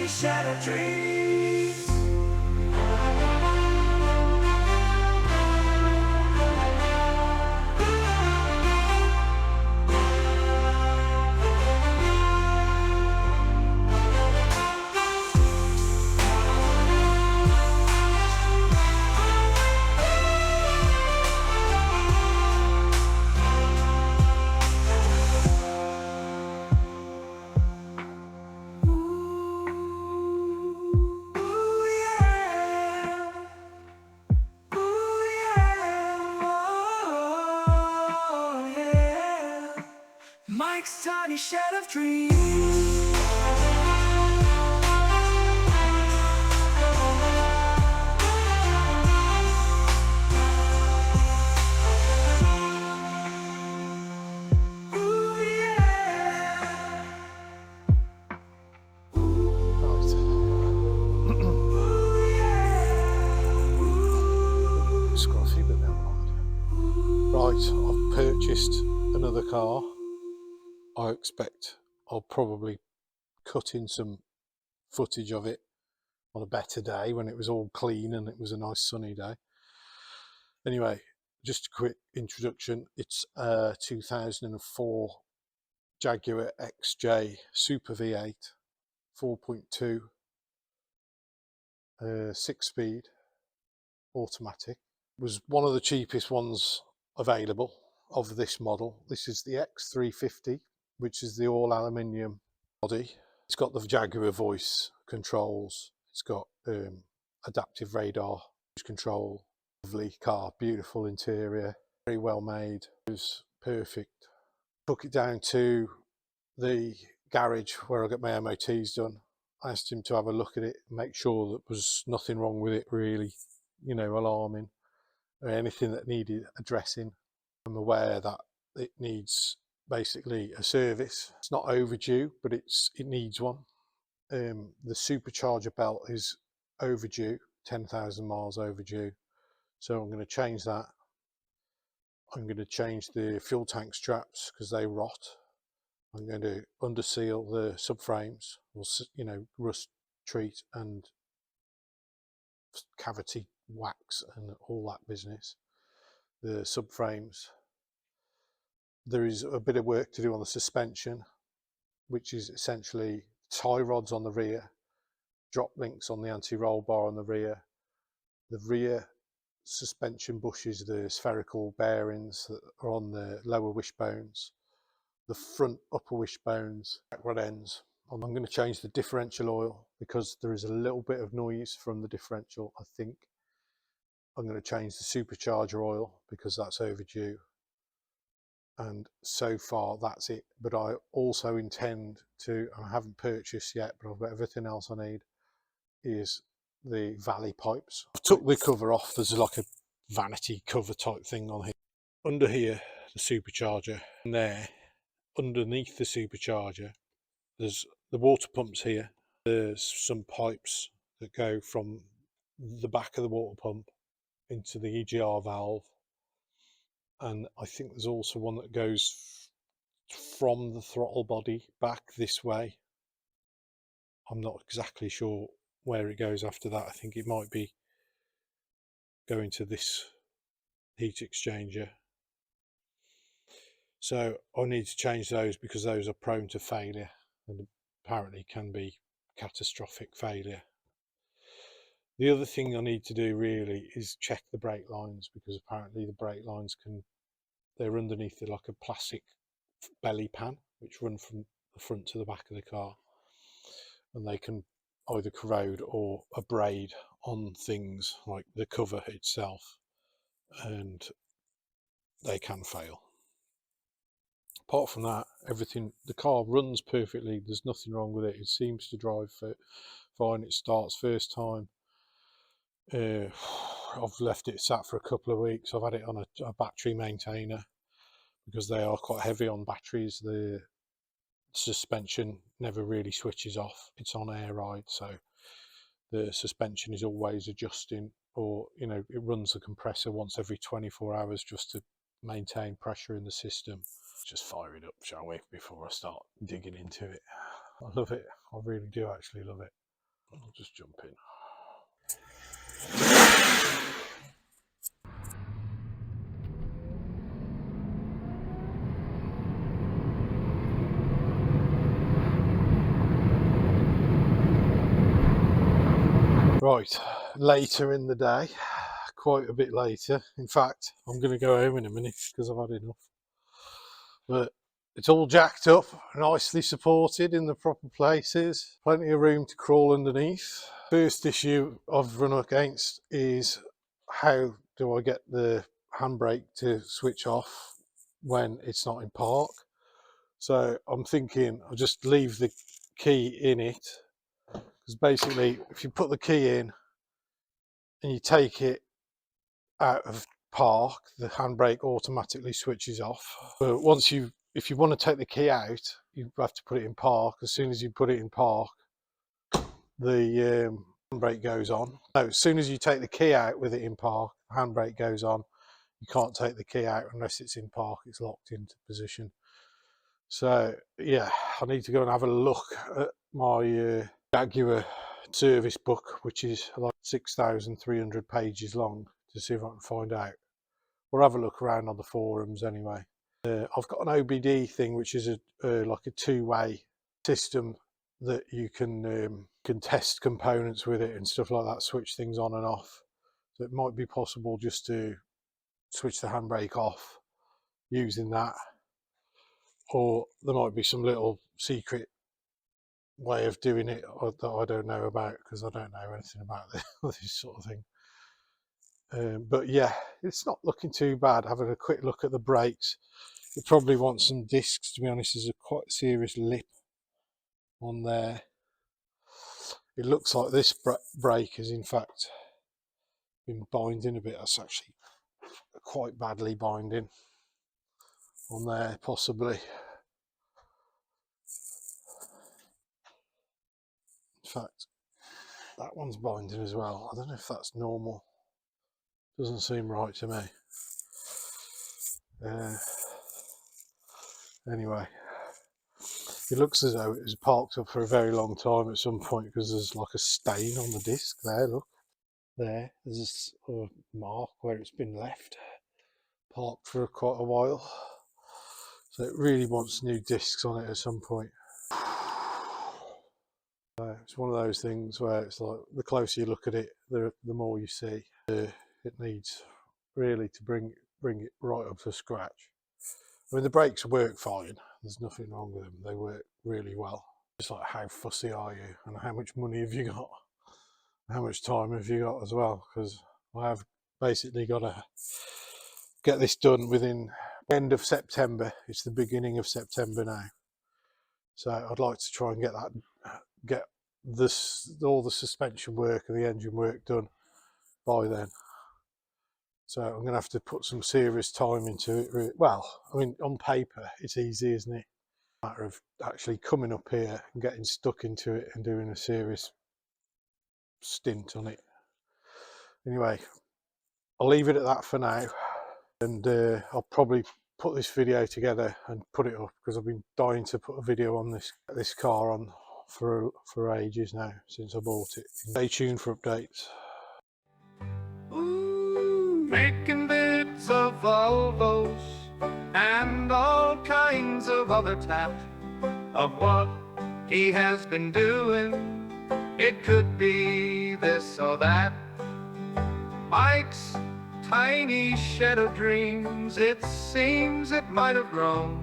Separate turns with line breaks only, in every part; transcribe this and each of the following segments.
sunny shattered dreams. Mike's tiny shed of dreams.
It's got a few bit now. Right, I've purchased another car. I expect I'll probably cut in some footage of it on a better day when it was all clean and it was a nice sunny day. Anyway, just a quick introduction. It's a 2004 Jaguar XJ Super V8 4.2 6-speed automatic. It was one of the cheapest ones available of this model. This is the X350, which is the all aluminium body. It's got the Jaguar voice controls. It's got adaptive radar control. Lovely car, beautiful interior, very well made. It was perfect. Took it down to the garage where I got my MOTs done. I asked him to have a look at it, make sure there was nothing wrong with it really, you know, alarming or anything that needed addressing. I'm aware that it needs basically a service. It's not overdue, but it needs one. The supercharger belt is overdue, 10,000 miles overdue. So I'm going to change that. I'm going to change the fuel tank straps because they rot. I'm going to underseal the subframes, you know, rust treat and cavity wax and all that business. The subframes. There is a bit of work to do on the suspension, which is essentially tie rods on the rear, drop links on the anti-roll bar on the rear suspension bushes, the spherical bearings that are on the lower wishbones, the front upper wishbones, back rod ends. I'm going to change the differential oil because there is a little bit of noise from the differential. I think I'm going to change the supercharger oil because that's overdue. And so far that's it. But I also intend to, I haven't purchased yet, but I've got everything else I need, is the valley pipes. I've took the cover off. There's like a vanity cover type thing on here. Under here, the supercharger, and there, underneath the supercharger, there's the water pumps here. There's some pipes that go from the back of the water pump into the EGR valve. And I think there's also one that goes from the throttle body back this way. I'm not exactly sure where it goes after that. I think it might be going to this heat exchanger. So I need to change those because those are prone to failure and apparently can be catastrophic failure. The other thing I need to do really is check the brake lines, because apparently the brake lines they're underneath like a plastic belly pan which run from the front to the back of the car, and they can either corrode or abrade on things like the cover itself, and they can fail. Apart from that, everything, the car runs perfectly. There's nothing wrong with it. It seems to drive fine. It starts first time. I've left it sat for a couple of weeks. I've had it on a battery maintainer because they are quite heavy on batteries. The suspension never really switches off. It's on air ride, so the suspension is always adjusting, or you know, it runs the compressor once every 24 hours just to maintain pressure in the system. Just fire it up, shall we, before I start digging into it. I love it. I really do actually love it. I'll just jump in. Right, later in the day, quite a bit later. In fact, I'm going to go home in a minute because I've had enough. But it's all jacked up, nicely supported in the proper places, plenty of room to crawl underneath. First issue I've run against is how do I get the handbrake to switch off when it's not in park. So I'm thinking I'll just leave the key in it, because basically if you put the key in and you take it out of park, the handbrake automatically switches off. But if you want to take the key out, you have to put it in park. As soon as you put it in park, the handbrake goes on. No, as soon as you take the key out with it in park, the handbrake goes on. You can't take the key out unless it's in park, it's locked into position. So yeah, I need to go and have a look at my Jaguar service book, which is like 6,300 pages long, to see if I can find out. Or have a look around on the forums anyway. I've got an OBD thing, which is like a two-way system that you can test components with it and stuff like that, switch things on and off. So it might be possible just to switch the handbrake off using that, or there might be some little secret way of doing it that I don't know about, because I don't know anything about this sort of thing. But yeah, it's not looking too bad. Having a quick look at the brakes, it probably wants some discs, to be honest. There's a quite serious lip on there. It looks like this brake has in fact been binding a bit. That's actually quite badly binding on there, possibly. In fact, that one's binding as well. I don't know if that's normal. Doesn't seem right to me. Anyway, it looks as though it was parked up for a very long time at some point, because there's like a stain on the disc there. Look, there's a mark where it's been left parked for quite a while. So it really wants new discs on it at some point. It's one of those things where it's like the closer you look at it, the more you see. It needs really to bring it right up to scratch. I mean, the brakes work fine. There's nothing wrong with them. They work really well. It's like, how fussy are you, and how much money have you got? How much time have you got as well? Because I have basically got to get this done within the end of September. It's the beginning of September now. So I'd like to try and get all the suspension work and the engine work done by then. So I'm going to have to put some serious time into it. Well, I mean, on paper, it's easy, isn't it? A matter of actually coming up here and getting stuck into it and doing a serious stint on it. Anyway, I'll leave it at that for now. And I'll probably put this video together and put it up, because I've been dying to put a video on this car on for ages now, since I bought it. Stay tuned for updates.
Ooh, making bits of Volvos and all kinds of other tap of what he has been doing. It could be this or that. Mike's tiny shed of dreams, it seems it might have grown.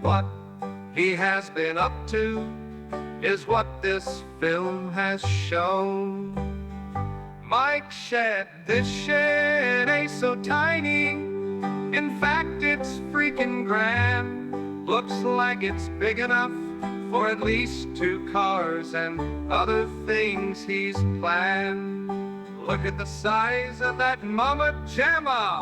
What he has been up to is what this film has shown. Mike's shed, this shed ain't so tiny. In fact, it's freaking grand. Looks like it's big enough for at least 2 cars and other things he's planned. Look at the size of that mama jamma.